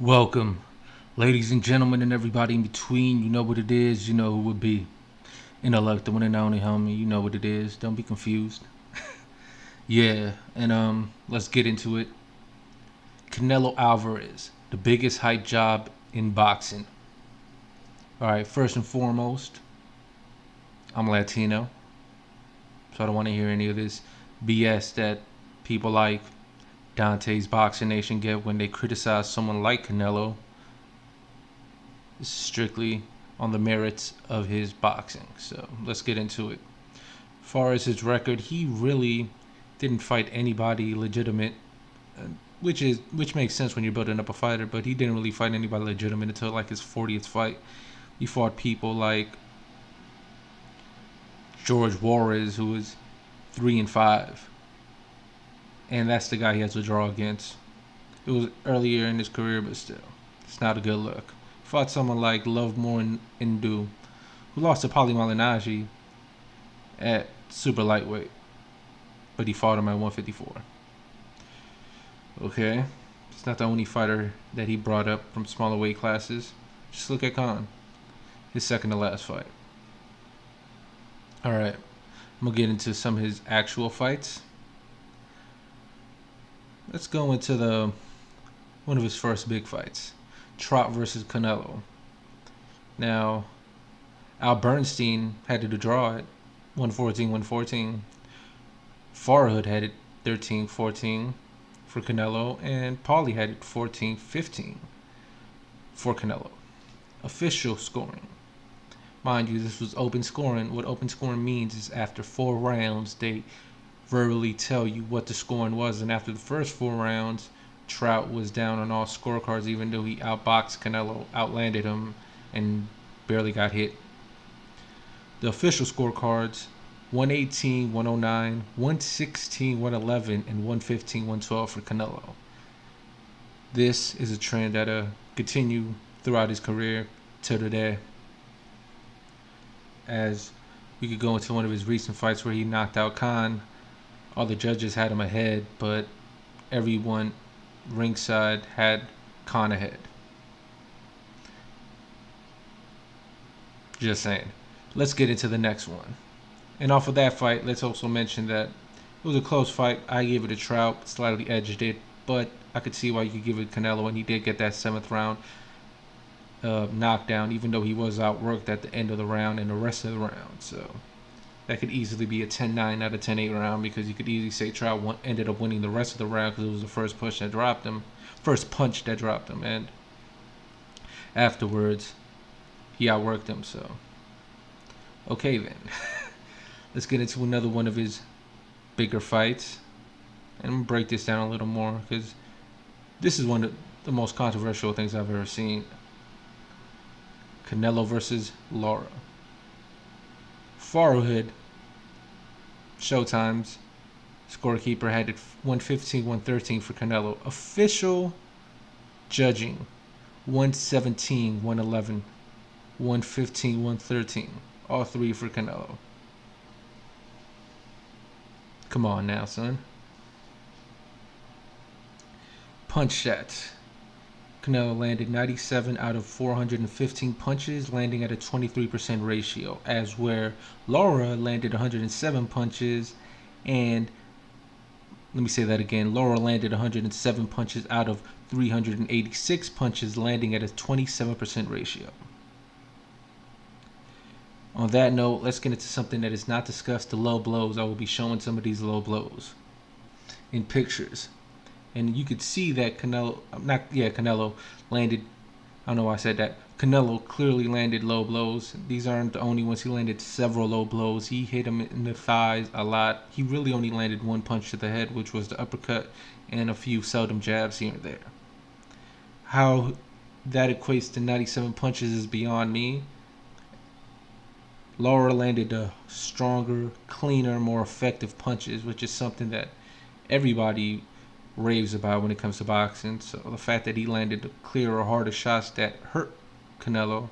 Welcome, ladies and gentlemen, and everybody in between. You know what it is. You know who it would be. Intellect, the one and only homie. You know what it is. Don't be confused. Yeah, and let's get into it. Canelo Alvarez, the biggest hype job in boxing. All right, first and foremost, I'm Latino, so I don't want to hear any of this BS that people like Dante's Boxing Nation get when they criticize someone like Canelo. This is strictly on the merits of his boxing. So let's get into it. As far as his record, he really didn't fight anybody legitimate, which makes sense when you're building up a fighter. But he didn't really fight anybody legitimate until like his 40th fight. He fought people like George Juarez, who was 3-5, and that's the guy he has to draw against. It was earlier in his career, but still, it's not a good look. Fought someone like Lovemore Indu, who lost to Paulie Malignaggi at super lightweight, but he fought him at 154. Okay, it's not the only fighter that he brought up from smaller weight classes. Just look at Khan, his second to last fight. All right, I'm gonna get into some of his actual fights. Let's go into the one of his first big fights, Trott versus Canelo. Now, Al Bernstein had it to draw it 114-114. Farah had it 13-14 for Canelo, and Paulie had it 14-15 for Canelo. Official scoring. Mind you, this was open scoring. What open scoring means is after 4 rounds, they verbally tell you what the scoring was, and after the first 4 rounds, Trott was down on all scorecards, even though he outboxed Canelo, outlanded him, and barely got hit. The official scorecards: 118, 109, 116, 111, and 115, 112 for Canelo. This is a trend that continue throughout his career till today. As we could go into one of his recent fights where he knocked out Khan, all the judges had him ahead, but everyone ringside had Khan ahead. Just saying. Let's get into the next one. And off of that fight, let's also mention that it was a close fight. I gave it a Trout, slightly edged it, but I could see why you could give it Canelo, and he did get that 7th round knockdown, even though he was outworked at the end of the round and the rest of the round. So that could easily be a 10-9 out of 10-8 round, because you could easily say Trout ended up winning the rest of the round because it was the first punch that dropped him, and afterwards he outworked him. So okay then, let's get into another one of his bigger fights, and I'm gonna break this down a little more because this is one of the most controversial things I've ever seen. Canelo versus Lara. Farah, Showtime's scorekeeper, had it 115-113 for Canelo. Official judging: 117-111, 115-113, all 3 for Canelo. Come on now, son. Punch shots. Canelo landed 97 out of 415 punches, landing at a 23% ratio, as where Lara landed 107 punches, and let me say that again. Lara landed 107 punches out of 386 punches, landing at a 27% ratio. On that note, let's get into something that is not discussed, the low blows. I will be showing some of these low blows in pictures. And you could see that Canelo landed, I don't know why I said that. Canelo clearly landed low blows. These aren't the only ones. He landed several low blows. He hit him in the thighs a lot. He really only landed 1 punch to the head, which was the uppercut, and a few seldom jabs here and there. How that equates to 97 punches is beyond me. Lara landed stronger, cleaner, more effective punches, which is something that everybody raves about when it comes to boxing. So the fact that he landed the clearer, harder shots that hurt Canelo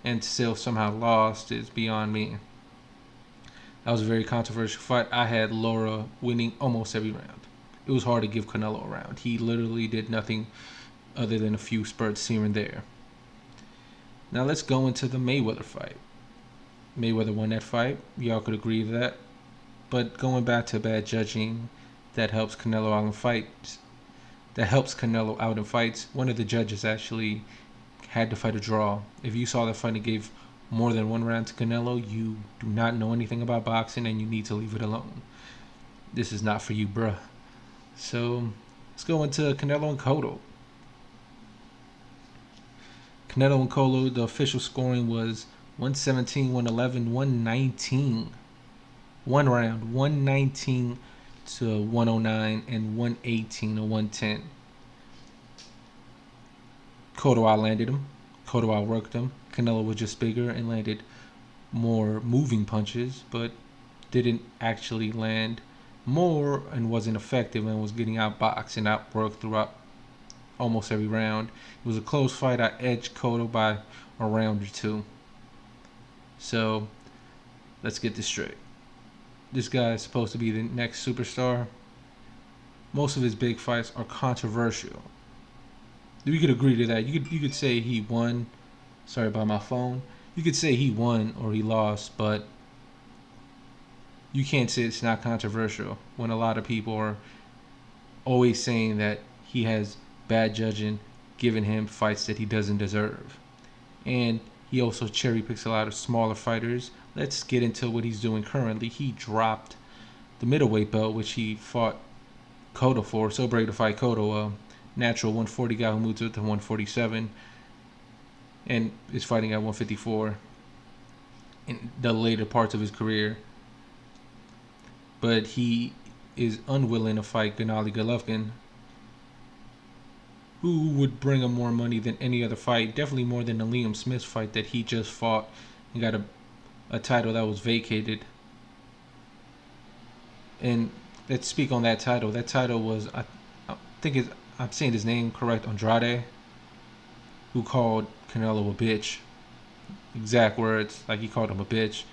and still somehow lost is beyond me. That was a very controversial fight. I had Lara winning almost every round. It was hard to give Canelo a round. He literally did nothing other than a few spurts here and there. Now let's go into the Mayweather fight. Mayweather won that fight. Y'all could agree with that. But going back to bad judging, that helps Canelo out in fights. That helps Canelo out in fights. One of the judges actually had to fight a draw. If you saw the fight and gave more than one round to Canelo, you do not know anything about boxing and you need to leave it alone. This is not for you, bruh. So let's go into Canelo and Cotto. Canelo and Cotto, the official scoring was 117, 111, 119. One round, 119 to 109 and 118 to 110. Cotto outlanded him. Cotto outworked him. Canelo was just bigger and landed more moving punches, but didn't actually land more and wasn't effective and was getting outboxed and outworked throughout almost every round. It was a close fight. I edged Cotto by a round or two. So let's get this straight. This guy is supposed to be the next superstar. Most of his big fights are controversial. We could agree to that. You could say he won. Sorry about my phone. You could say he won or he lost, but you can't say it's not controversial when a lot of people are always saying that he has bad judging, giving him fights that he doesn't deserve. And he also cherry picks a lot of smaller fighters. Let's get into what he's doing currently. He dropped the middleweight belt, which he fought Cotto for. So brave to fight Cotto, a natural 140 guy who moved to 147 and is fighting at 154 in the later parts of his career. But he is unwilling to fight Gennady Golovkin, who would bring him more money than any other fight. Definitely more than the Liam Smith fight that he just fought and got a title that was vacated. And let's speak on that title. That title was, I think I'm saying his name correct, Andrade, who called Canelo a bitch. Exact words, like he called him a bitch.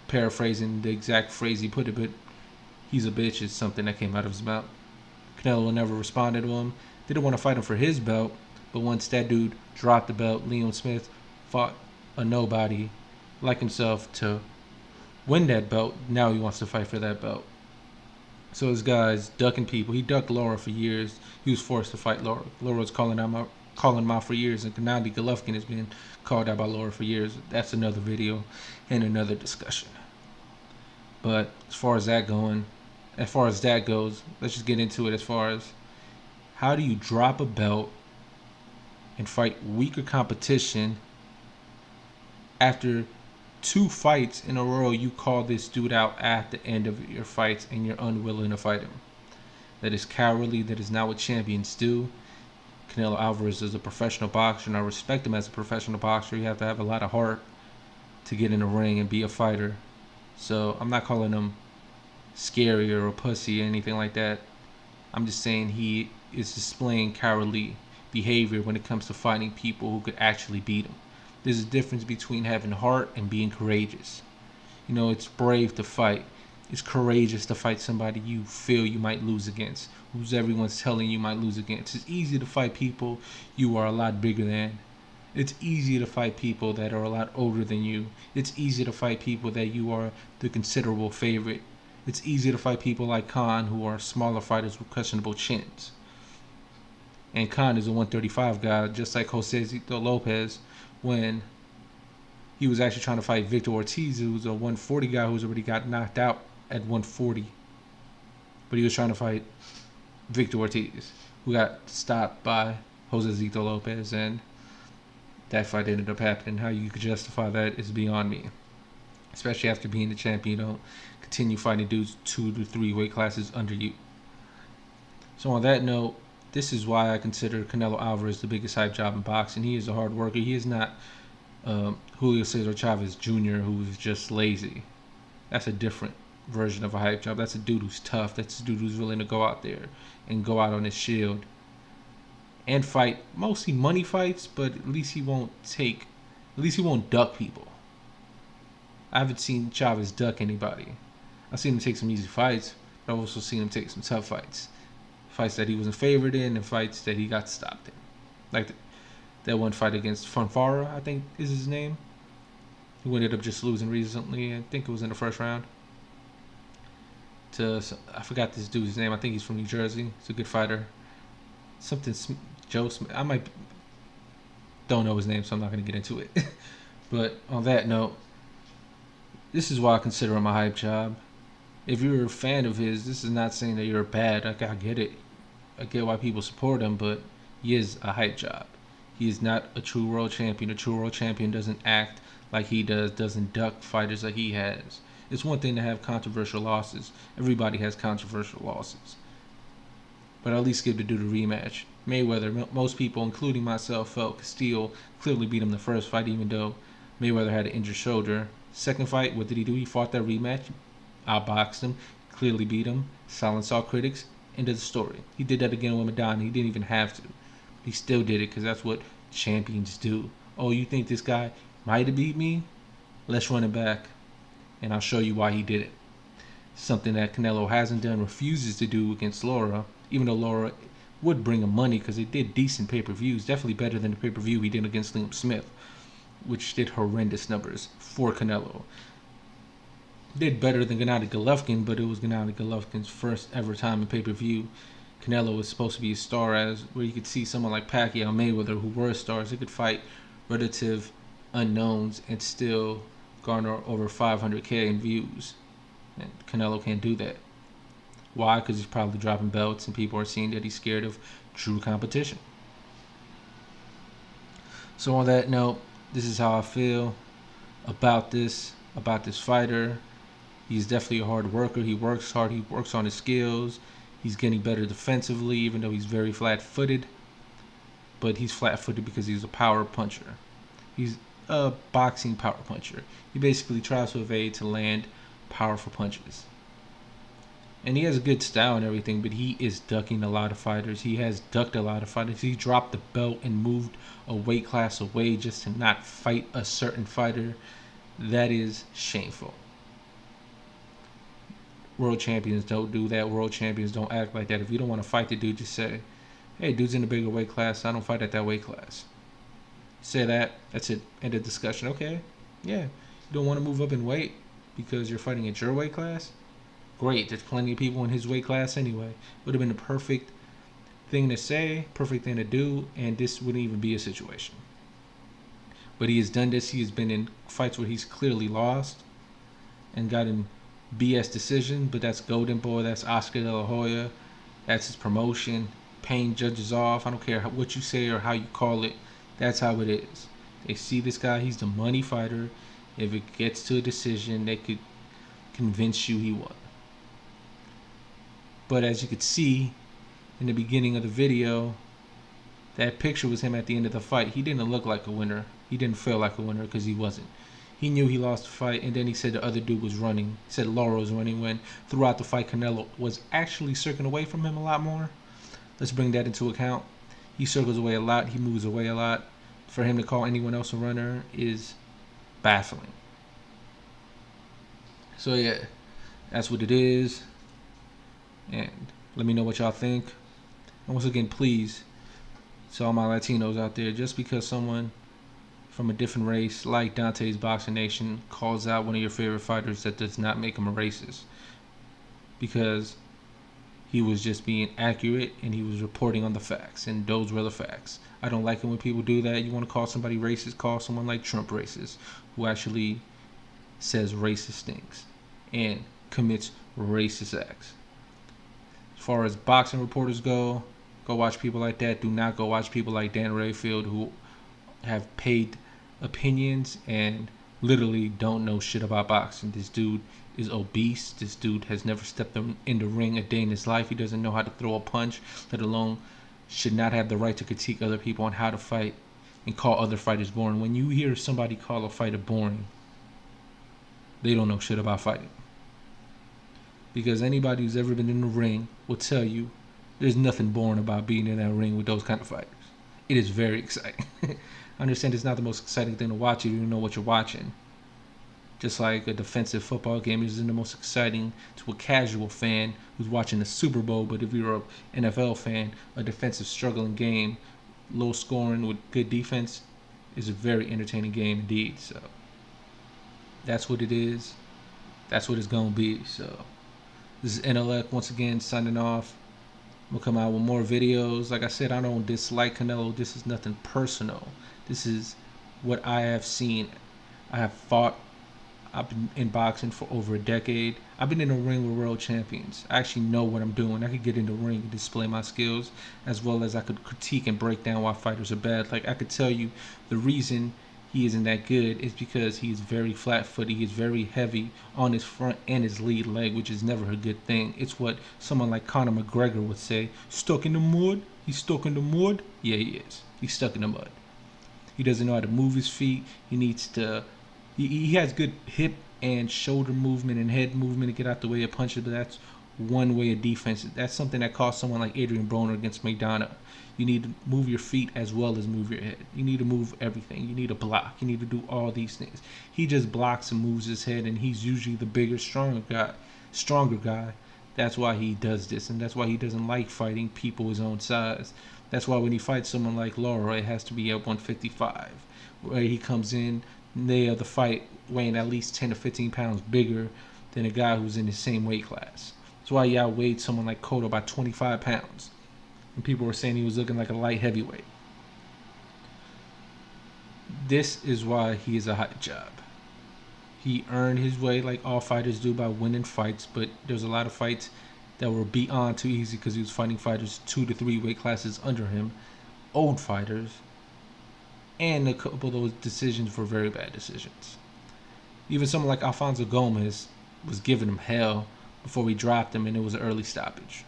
Paraphrasing the exact phrase he put it, but he's a bitch is something that came out of his mouth. Canelo never responded to him. Didn't want to fight him for his belt, but once that dude dropped the belt, Liam Smith fought a nobody like himself to win that belt. Now he wants to fight for that belt. So this guy's ducking people. He ducked Laura for years. He was forced to fight Laura. Laura was calling him out for years, and Gennady Golovkin has been called out by Laura for years. That's another video and another discussion. But as far as that goes, let's just get into it. As far as how do you drop a belt and fight weaker competition after 2 fights in a row? You call this dude out at the end of your fights and you're unwilling to fight him. That is cowardly. That is not what champions do. Canelo Alvarez is a professional boxer, and I respect him as a professional boxer. You have to have a lot of heart to get in the ring and be a fighter. So I'm not calling him scary or a pussy or anything like that. I'm just saying he is displaying cowardly behavior when it comes to fighting people who could actually beat him. There's a difference between having heart and being courageous. You know, it's brave to fight. It's courageous to fight somebody you feel you might lose against, who's everyone's telling you might lose against. It's easy to fight people you are a lot bigger than. It's easy to fight people that are a lot older than you. It's easy to fight people that you are the considerable favorite. It's easy to fight people like Khan, who are smaller fighters with questionable chins. And Khan is a 135 guy, just like Josesito Lopez, when he was actually trying to fight Victor Ortiz, who was a 140 guy who's already got knocked out at 140. But he was trying to fight Victor Ortiz, who got stopped by Josesito Lopez, and that fight ended up happening. How you could justify that is beyond me. Especially after being the champion, you don't continue fighting dudes 2 to 3 weight classes under you. So on that note, this is why I consider Canelo Alvarez the biggest hype job in boxing. He is a hard worker. He is not Julio Cesar Chavez Jr., who is just lazy. That's a different version of a hype job. That's a dude who's tough. That's a dude who's willing to go out there and go out on his shield and fight mostly money fights, but at least he won't duck people. I haven't seen Chavez duck anybody. I've seen him take some easy fights, but I've also seen him take some tough fights. Fights that he wasn't favored in and fights that he got stopped in. Like that one fight against Farah, I think is his name, who ended up just losing recently. I think it was in the first round. I forgot this dude's name. I think he's from New Jersey. He's a good fighter. Something Joe Smith. Don't know his name, so I'm not going to get into it. But on that note, this is why I consider him a hype job. If you're a fan of his, this is not saying that you're bad. Like, I get it. I get why people support him, but he is a hype job. He is not a true world champion. A true world champion doesn't act like he does, doesn't duck fighters like he has. It's one thing to have controversial losses. Everybody has controversial losses. But at least give the dude a rematch. Mayweather, most people, including myself, felt Castillo clearly beat him the first fight, even though Mayweather had an injured shoulder. Second fight, what did he do? He fought that rematch, outboxed him, clearly beat him, silenced all critics, end of the story. He did that again with Madonna. He didn't even have to. He still did it because that's what champions do. Oh, you think this guy might have beat me? Let's run it back, and I'll show you why he did it. Something that Canelo hasn't done, refuses to do against Laura, even though Laura would bring him money because it did decent pay-per-views, definitely better than the pay-per-view he did against Liam Smith, which did horrendous numbers for Canelo. Did better than Gennady Golovkin, but it was Gennady Golovkin's first ever time in pay-per-view. Canelo was supposed to be a star, as where you could see someone like Pacquiao, Mayweather, who were stars. They could fight relative unknowns and still garner over 500K in views. And Canelo can't do that. Why? Because he's probably dropping belts and people are seeing that he's scared of true competition. So on that note, this is how I feel about this fighter. He's definitely a hard worker. He works hard. He works on his skills. He's getting better defensively, even though he's very flat-footed. But he's flat-footed because he's a power puncher. He's a boxing power puncher. He basically tries to evade to land powerful punches. And he has a good style and everything, but he is ducking a lot of fighters. He has ducked a lot of fighters. He dropped the belt and moved a weight class away just to not fight a certain fighter. That is shameful. World champions don't do that. World champions don't act like that. If you don't want to fight the dude, just say, hey, dude's in a bigger weight class. I don't fight at that weight class. Say that. That's it. End of discussion. Okay. Yeah. You don't want to move up in weight because you're fighting at your weight class? Great. There's plenty of people in his weight class anyway. Would have been the perfect thing to say, perfect thing to do, and this wouldn't even be a situation. But he has done this. He has been in fights where he's clearly lost and gotten BS decision, but that's Golden Boy, that's Oscar De La Hoya, that's his promotion, paying judges off. I don't care what you say or how you call it, that's how it is. They see this guy, he's the money fighter. If it gets to a decision, they could convince you he won. But as you could see in the beginning of the video, that picture was him at the end of the fight. He didn't look like a winner. He didn't feel like a winner because he wasn't. He knew he lost the fight, and then he said the other dude was running. He said Laura was running when throughout the fight Canelo was actually circling away from him a lot more. Let's bring that into account. He circles away a lot. He moves away a lot. For him to call anyone else a runner is baffling. So yeah, that's what it is. And let me know what y'all think. And once again, please, to all my Latinos out there, just because someone from a different race, like Dante's Boxing Nation, calls out one of your favorite fighters, that does not make him a racist. Because he was just being accurate and he was reporting on the facts, and those were the facts. I don't like it when people do that. You want to call somebody racist, call someone like Trump racist, who actually says racist things and commits racist acts. As far as boxing reporters go watch people like that. Do not go watch people like Dan Rayfield, who have paid opinions and literally don't know shit about boxing. This dude is obese. This dude has never stepped in the ring a day in his life. He doesn't know how to throw a punch, let alone should not have the right to critique other people on how to fight and call other fighters boring. When you hear somebody call a fighter boring, they don't know shit about fighting. Because anybody who's ever been in the ring will tell you there's nothing boring about being in that ring with those kind of fighters. It is very exciting. I understand it's not the most exciting thing to watch if you know what you're watching. Just like a defensive football game isn't the most exciting to a casual fan who's watching the Super Bowl, but if you're an NFL fan, a defensive struggling game low scoring with good defense is a very entertaining game indeed. So that's what it is. That's what it's gonna be. So this is Intellect once again signing off. We'll come out with more videos. Like I said, I don't dislike Canelo. This is nothing personal. This is what I have seen. I have fought. I've been in boxing for over a decade. I've been in a ring with world champions. I actually know what I'm doing. I could get in the ring and display my skills, as well as I could critique and break down why fighters are bad. Like I could tell you the reason he isn't that good is because he's very flat-footed. He's very heavy on his front and his lead leg, which is never a good thing. It's what someone like Conor McGregor would say. Stuck in the mud? He's stuck in the mud? Yeah, he is. He's stuck in the mud. He doesn't know how to move his feet. He needs to... He has good hip and shoulder movement and head movement to get out the way of punches, but that's one way of defense. That's something that cost someone like Adrian Broner against McDonough. You need to move your feet as well as move your head. You need to move everything. You need to block. You need to do all these things. He just blocks and moves his head, and he's usually the bigger, stronger guy. That's why he does this, and that's why he doesn't like fighting people his own size. That's why when he fights someone like Laura, it has to be at 155, where he comes in day of the fight weighing at least 10 to 15 pounds bigger than a guy who's in the same weight class. That's why he outweighed someone like Cotto by 25 pounds. And people were saying he was looking like a light heavyweight. This is why he is a hot job. He earned his way like all fighters do by winning fights, but there's a lot of fights that were beyond too easy because he was fighting fighters 2 to 3 weight classes under him, old fighters, and a couple of those decisions were very bad decisions. Even someone like Alfonso Gomez was giving him hell before we dropped him, and it was an early stoppage.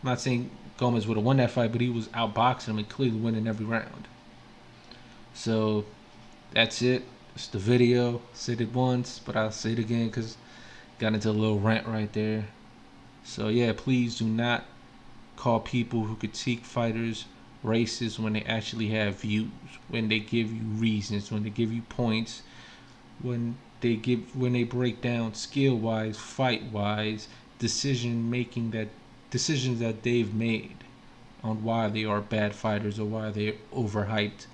I'm not saying Gomez would have won that fight, but he was outboxing him and clearly winning every round. So that's it. It's the video. Said it once, but I'll say it again because got into a little rant right there. So yeah, please do not call people who critique fighters racist when they actually have views, when they give you reasons, when they give you points, when they break down skill wise, fight wise, decisions that they've made on why they are bad fighters or why they're overhyped.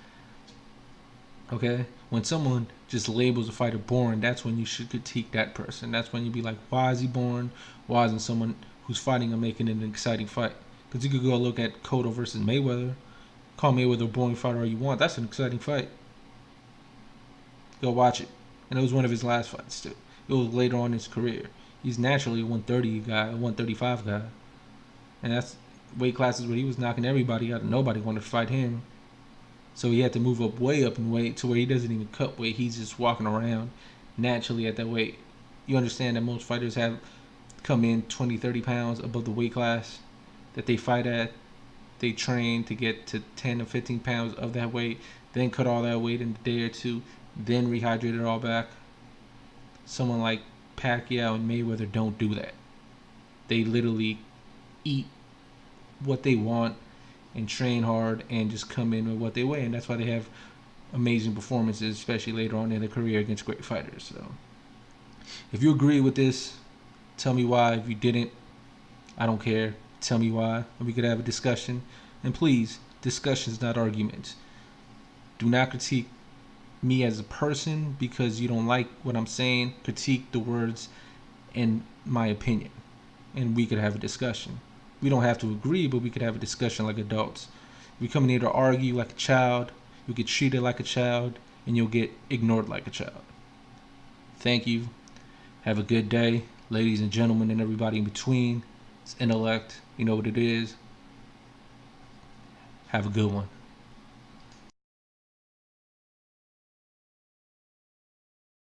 Okay? When someone just labels a fighter boring, that's when you should critique that person. That's when you be like, why is he boring? Why isn't someone who's fighting him making an exciting fight? Because you could go look at Cotto versus Mayweather. Call Mayweather a boring fighter all you want. That's an exciting fight. Go watch it. And it was one of his last fights too. It was later on in his career. He's naturally a 130 guy, a 135 guy. And that's weight classes where he was knocking everybody out and nobody wanted to fight him. So he had to move up way up in weight to where he doesn't even cut weight. He's just walking around naturally at that weight. You understand that most fighters have come in 20, 30 pounds above the weight class that they fight at. They train to get to 10 or 15 pounds of that weight, then cut all that weight in a day or two, then rehydrate it all back. Someone like Pacquiao and Mayweather don't do that. They literally eat what they want and train hard and just come in with what they weigh, and that's why they have amazing performances, especially later on in their career against great fighters. So if you agree with this, tell me why. If you didn't, I don't care. Tell me why, and we could have a discussion. And please, discussions, not arguments. Do not critique me as a person because you don't like what I'm saying. Critique the words and my opinion, and we could have a discussion. We don't have to agree, but we could have a discussion like adults. If you come in here to argue like a child, you'll get treated like a child, and you'll get ignored like a child. Thank you. Have a good day, ladies and gentlemen, and everybody in between. It's Intellect. You know what it is. Have a good one.